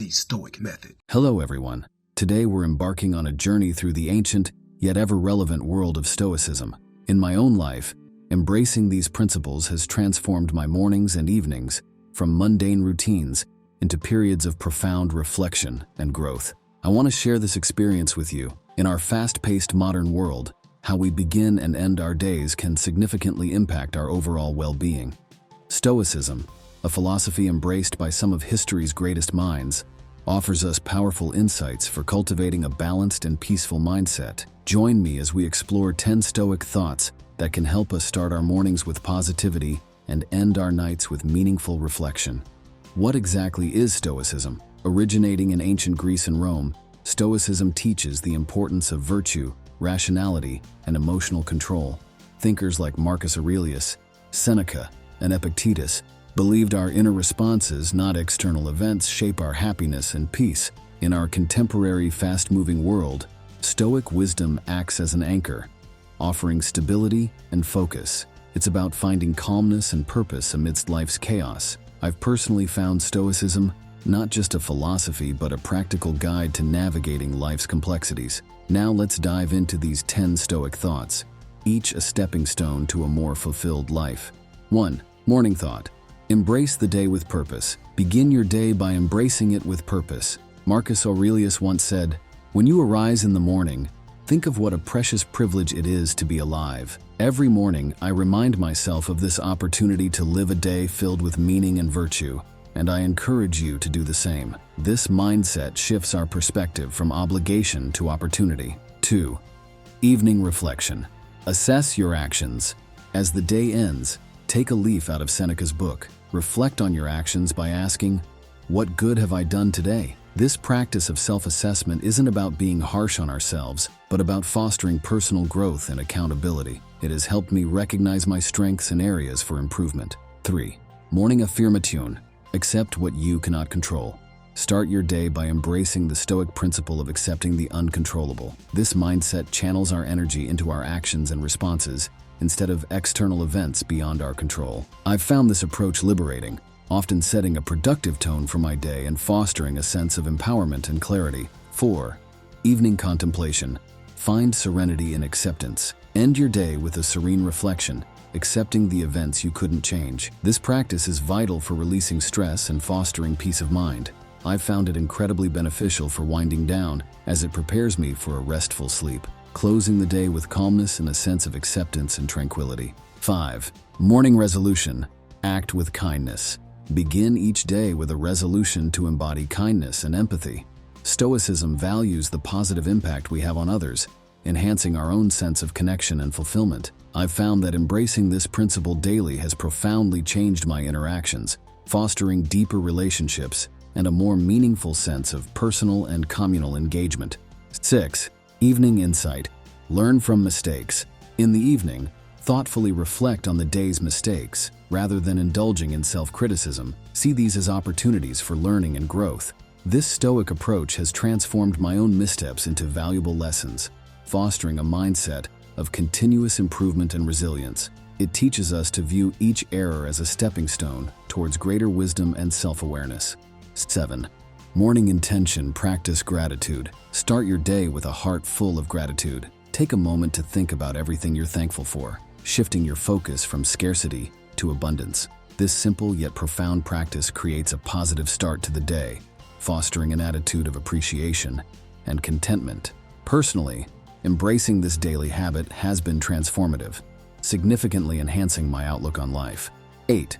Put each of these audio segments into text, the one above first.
the Stoic method. Hello everyone. Today we're embarking on a journey through the ancient, yet ever-relevant world of Stoicism. In my own life, embracing these principles has transformed my mornings and evenings from mundane routines into periods of profound reflection and growth. I want to share this experience with you. In our fast-paced modern world, how we begin and end our days can significantly impact our overall well-being. Stoicism, a philosophy embraced by some of history's greatest minds, offers us powerful insights for cultivating a balanced and peaceful mindset. Join me as we explore 10 Stoic thoughts that can help us start our mornings with positivity and end our nights with meaningful reflection. What exactly is Stoicism? Originating in ancient Greece and Rome, Stoicism teaches the importance of virtue, rationality, and emotional control. Thinkers like Marcus Aurelius, Seneca, and Epictetus believed our inner responses, not external events, shape our happiness and peace. In our contemporary, fast-moving world, Stoic wisdom acts as an anchor, offering stability and focus. It's about finding calmness and purpose amidst life's chaos. I've personally found Stoicism not just a philosophy, but a practical guide to navigating life's complexities. Now let's dive into these 10 Stoic thoughts, each a stepping stone to a more fulfilled life. 1. Morning thought. Embrace the day with purpose. Begin your day by embracing it with purpose. Marcus Aurelius once said, "When you arise in the morning, think of what a precious privilege it is to be alive." Every morning, I remind myself of this opportunity to live a day filled with meaning and virtue, and I encourage you to do the same. This mindset shifts our perspective from obligation to opportunity. 2. Evening reflection. Assess your actions. As the day ends, take a leaf out of Seneca's book. Reflect on your actions by asking, "What good have I done today?" This practice of self-assessment isn't about being harsh on ourselves, but about fostering personal growth and accountability. It has helped me recognize my strengths and areas for improvement. 3. Morning affirmation. Accept what you cannot control. Start your day by embracing the Stoic principle of accepting the uncontrollable. This mindset channels our energy into our actions and responses, instead of external events beyond our control. I've found this approach liberating, often setting a productive tone for my day and fostering a sense of empowerment and clarity. 4. Evening contemplation. Find serenity in acceptance. End your day with a serene reflection, accepting the events you couldn't change. This practice is vital for releasing stress and fostering peace of mind. I've found it incredibly beneficial for winding down, as it prepares me for a restful sleep, closing the day with calmness and a sense of acceptance and tranquility. 5. Morning resolution. Act with kindness. Begin each day with a resolution to embody kindness and empathy. Stoicism values the positive impact we have on others, enhancing our own sense of connection and fulfillment. I've found that embracing this principle daily has profoundly changed my interactions, fostering deeper relationships and a more meaningful sense of personal and communal engagement. 6. Evening insight. Learn from mistakes. In the evening, thoughtfully reflect on the day's mistakes. Rather than indulging in self-criticism, see these as opportunities for learning and growth. This Stoic approach has transformed my own missteps into valuable lessons, fostering a mindset of continuous improvement and resilience. It teaches us to view each error as a stepping stone towards greater wisdom and self-awareness. 7. Morning intention. Practice gratitude. Start your day with a heart full of gratitude. Take a moment to think about everything you're thankful for, shifting your focus from scarcity to abundance. This simple yet profound practice creates a positive start to the day, fostering an attitude of appreciation and contentment. Personally, embracing this daily habit has been transformative, significantly enhancing my outlook on life. 8.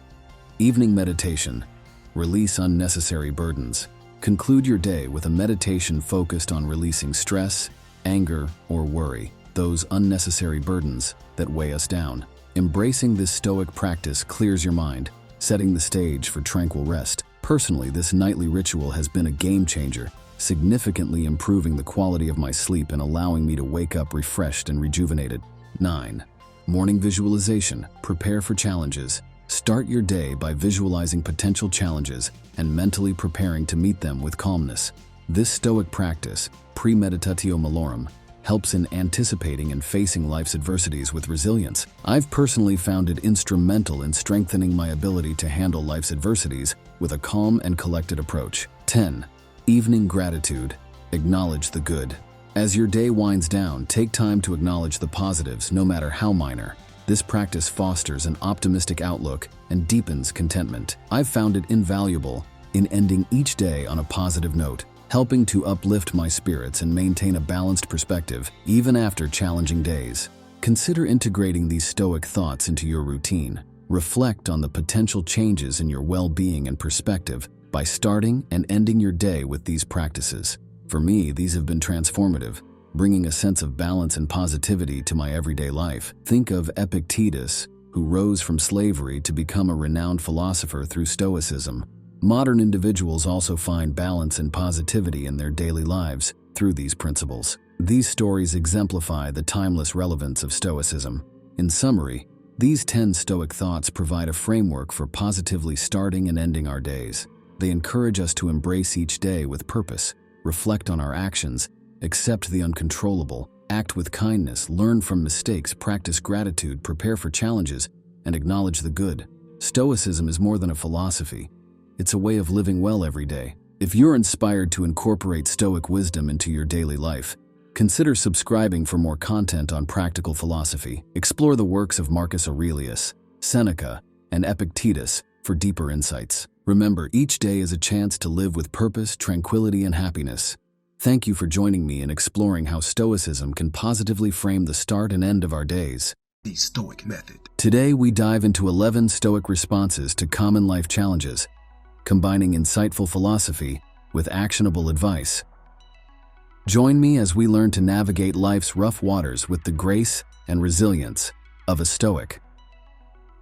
Evening meditation. Release unnecessary burdens. Conclude your day with a meditation focused on releasing stress, anger, or worry, those unnecessary burdens that weigh us down. Embracing this Stoic practice clears your mind, setting the stage for tranquil rest. Personally, this nightly ritual has been a game changer, significantly improving the quality of my sleep and allowing me to wake up refreshed and rejuvenated. 9. Morning visualization. Prepare for challenges. Start your day by visualizing potential challenges and mentally preparing to meet them with calmness. This Stoic practice, premeditatio malorum, helps in anticipating and facing life's adversities with resilience. I've personally found it instrumental in strengthening my ability to handle life's adversities with a calm and collected approach. 10. Evening gratitude. Acknowledge the good. As your day winds down, take time to acknowledge the positives, no matter how minor. This practice fosters an optimistic outlook and deepens contentment. I've found it invaluable in ending each day on a positive note, helping to uplift my spirits and maintain a balanced perspective even after challenging days. Consider integrating these Stoic thoughts into your routine. Reflect on the potential changes in your well-being and perspective by starting and ending your day with these practices. For me, these have been transformative, bringing a sense of balance and positivity to my everyday life. Think of Epictetus, who rose from slavery to become a renowned philosopher through Stoicism. Modern individuals also find balance and positivity in their daily lives through these principles. These stories exemplify the timeless relevance of Stoicism. In summary, these 10 Stoic thoughts provide a framework for positively starting and ending our days. They encourage us to embrace each day with purpose, reflect on our actions, accept the uncontrollable, act with kindness, learn from mistakes, practice gratitude, prepare for challenges, and acknowledge the good. Stoicism is more than a philosophy. It's a way of living well every day. If you're inspired to incorporate Stoic wisdom into your daily life, consider subscribing for more content on practical philosophy. Explore the works of Marcus Aurelius, Seneca, and Epictetus for deeper insights. Remember, each day is a chance to live with purpose, tranquility, and happiness. Thank you for joining me in exploring how Stoicism can positively frame the start and end of our days. The Stoic Method. Today, we dive into 11 Stoic responses to common life challenges, combining insightful philosophy with actionable advice. Join me as we learn to navigate life's rough waters with the grace and resilience of a Stoic.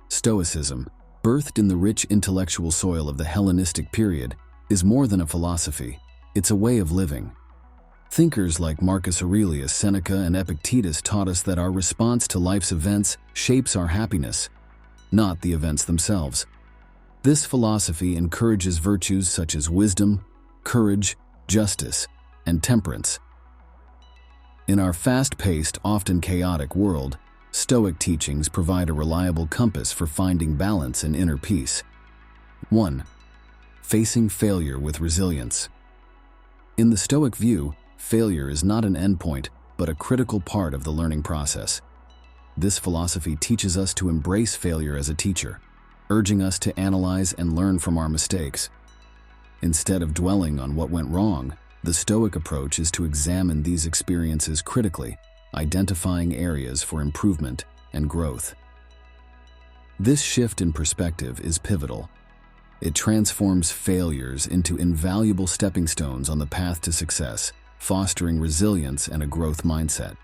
Stoicism, birthed in the rich intellectual soil of the Hellenistic period, is more than a philosophy. It's a way of living. Thinkers like Marcus Aurelius, Seneca, and Epictetus taught us that our response to life's events shapes our happiness, not the events themselves. This philosophy encourages virtues such as wisdom, courage, justice, and temperance. In our fast-paced, often chaotic world, Stoic teachings provide a reliable compass for finding balance and inner peace. 1. Facing failure with resilience. In the Stoic view, failure is not an endpoint, but a critical part of the learning process. This philosophy teaches us to embrace failure as a teacher, urging us to analyze and learn from our mistakes. Instead of dwelling on what went wrong, the Stoic approach is to examine these experiences critically, identifying areas for improvement and growth. This shift in perspective is pivotal. It transforms failures into invaluable stepping stones on the path to success, fostering resilience and a growth mindset.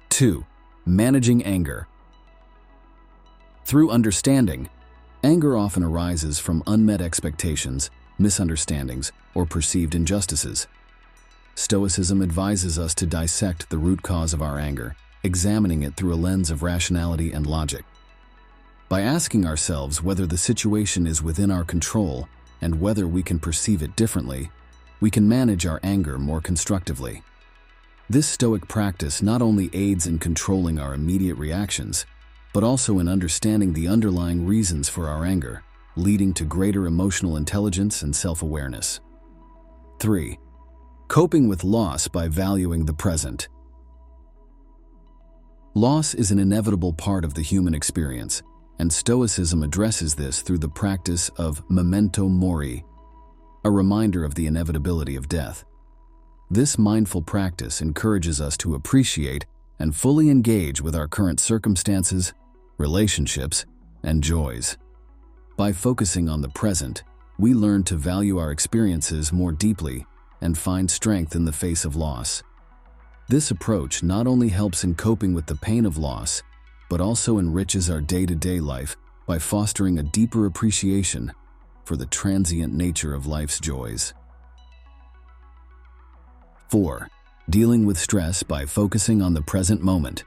2. Managing anger. Through understanding, anger often arises from unmet expectations, misunderstandings, or perceived injustices. Stoicism advises us to dissect the root cause of our anger, examining it through a lens of rationality and logic. By asking ourselves whether the situation is within our control and whether we can perceive it differently, we can manage our anger more constructively. This Stoic practice not only aids in controlling our immediate reactions, but also in understanding the underlying reasons for our anger, leading to greater emotional intelligence and self-awareness. 3. Coping with loss by valuing the present. Loss is an inevitable part of the human experience, and Stoicism addresses this through the practice of memento mori, a reminder of the inevitability of death. This mindful practice encourages us to appreciate and fully engage with our current circumstances, relationships, and joys. By focusing on the present, we learn to value our experiences more deeply and find strength in the face of loss. This approach not only helps in coping with the pain of loss, but also enriches our day-to-day life by fostering a deeper appreciation for the transient nature of life's joys. 4. Dealing with stress by focusing on the present moment.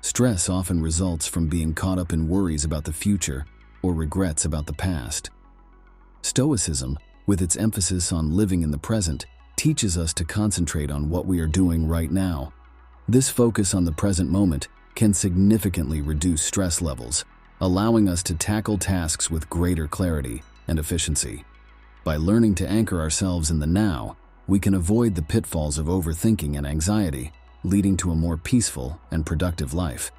Stress often results from being caught up in worries about the future or regrets about the past. Stoicism, with its emphasis on living in the present, teaches us to concentrate on what we are doing right now. This focus on the present moment can significantly reduce stress levels, allowing us to tackle tasks with greater clarity and efficiency. By learning to anchor ourselves in the now, we can avoid the pitfalls of overthinking and anxiety, leading to a more peaceful and productive life.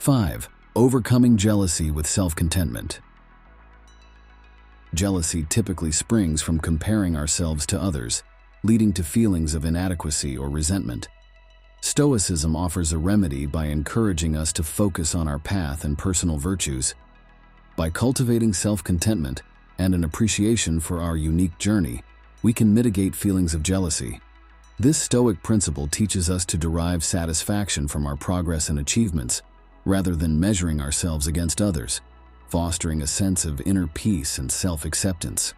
5. Overcoming jealousy with self-contentment. Jealousy typically springs from comparing ourselves to others, leading to feelings of inadequacy or resentment. Stoicism offers a remedy by encouraging us to focus on our path and personal virtues. By cultivating self-contentment and an appreciation for our unique journey, we can mitigate feelings of jealousy. This Stoic principle teaches us to derive satisfaction from our progress and achievements, rather than measuring ourselves against others, fostering a sense of inner peace and self-acceptance.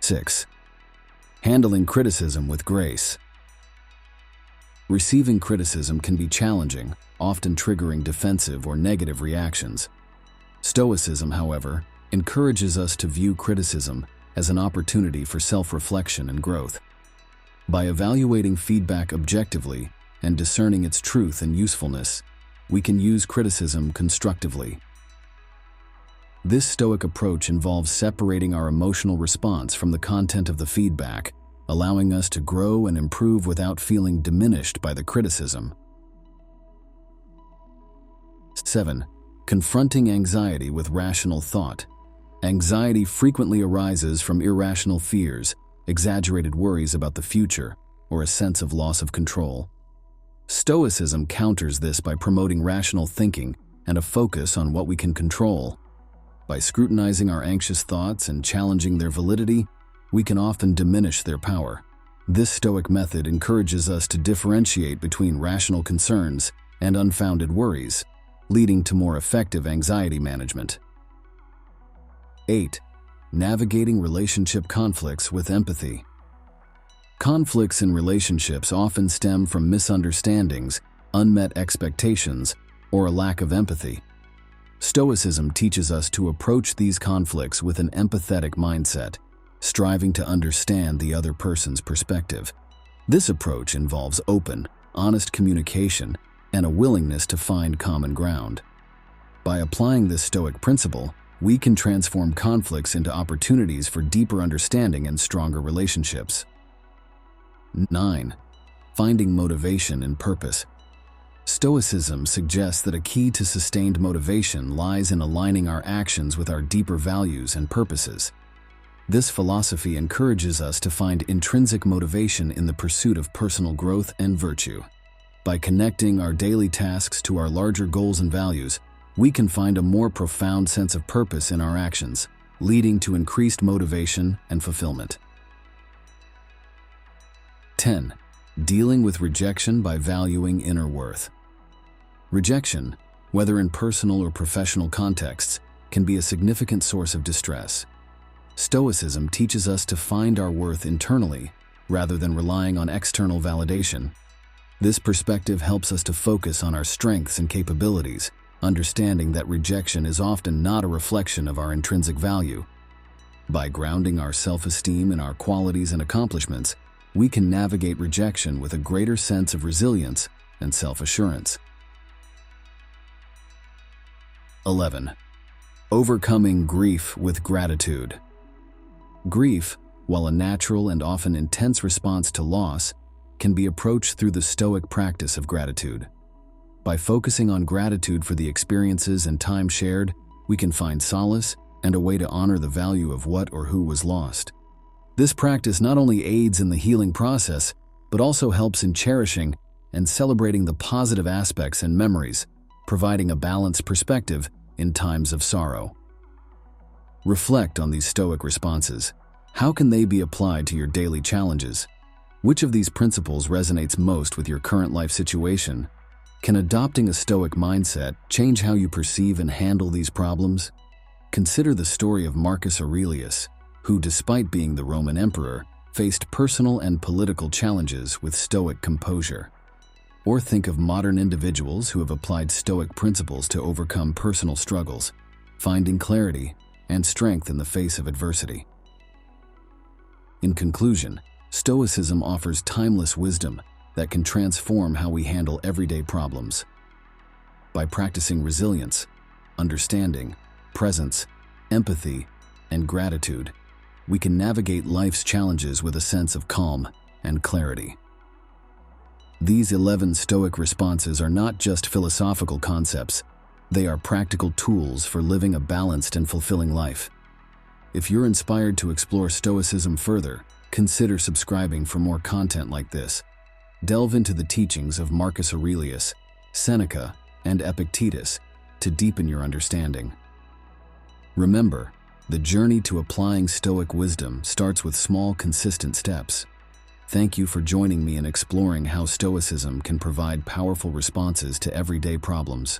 6. Handling criticism with grace. Receiving criticism can be challenging, often triggering defensive or negative reactions. Stoicism, however, encourages us to view criticism as an opportunity for self-reflection and growth. By evaluating feedback objectively and discerning its truth and usefulness, we can use criticism constructively. This Stoic approach involves separating our emotional response from the content of the feedback, allowing us to grow and improve without feeling diminished by the criticism. 7. Confronting anxiety with rational thought. Anxiety frequently arises from irrational fears, exaggerated worries about the future, or a sense of loss of control. Stoicism counters this by promoting rational thinking and a focus on what we can control. By scrutinizing our anxious thoughts and challenging their validity, we can often diminish their power. This Stoic method encourages us to differentiate between rational concerns and unfounded worries, leading to more effective anxiety management. 8. Navigating relationship conflicts with empathy. Conflicts in relationships often stem from misunderstandings, unmet expectations, or a lack of empathy. Stoicism teaches us to approach these conflicts with an empathetic mindset, striving to understand the other person's perspective. This approach involves open, honest communication and a willingness to find common ground. By applying this Stoic principle, we can transform conflicts into opportunities for deeper understanding and stronger relationships. 9. Finding motivation and purpose. Stoicism suggests that a key to sustained motivation lies in aligning our actions with our deeper values and purposes. This philosophy encourages us to find intrinsic motivation in the pursuit of personal growth and virtue. By connecting our daily tasks to our larger goals and values, we can find a more profound sense of purpose in our actions, leading to increased motivation and fulfillment. 10. Dealing with rejection by valuing inner worth. Rejection, whether in personal or professional contexts, can be a significant source of distress. Stoicism teaches us to find our worth internally, rather than relying on external validation. This perspective helps us to focus on our strengths and capabilities, understanding that rejection is often not a reflection of our intrinsic value. By grounding our self-esteem in our qualities and accomplishments, we can navigate rejection with a greater sense of resilience and self-assurance. 11. Overcoming grief with gratitude. Grief, while a natural and often intense response to loss, can be approached through the Stoic practice of gratitude. By focusing on gratitude for the experiences and time shared, we can find solace and a way to honor the value of what or who was lost. This practice not only aids in the healing process, but also helps in cherishing and celebrating the positive aspects and memories, providing a balanced perspective in times of sorrow. Reflect on these Stoic responses. How can they be applied to your daily challenges? Which of these principles resonates most with your current life situation? Can adopting a Stoic mindset change how you perceive and handle these problems? Consider the story of Marcus Aurelius, who, despite being the Roman emperor, faced personal and political challenges with Stoic composure. Or think of modern individuals who have applied Stoic principles to overcome personal struggles, finding clarity and strength in the face of adversity. In conclusion, Stoicism offers timeless wisdom that can transform how we handle everyday problems. By practicing resilience, understanding, presence, empathy, and gratitude, we can navigate life's challenges with a sense of calm and clarity. These 11 Stoic responses are not just philosophical concepts, they are practical tools for living a balanced and fulfilling life. If you're inspired to explore Stoicism further, consider subscribing for more content like this. Delve into the teachings of Marcus Aurelius, Seneca, and Epictetus to deepen your understanding. Remember, the journey to applying Stoic wisdom starts with small, consistent steps. Thank you for joining me in exploring how Stoicism can provide powerful responses to everyday problems.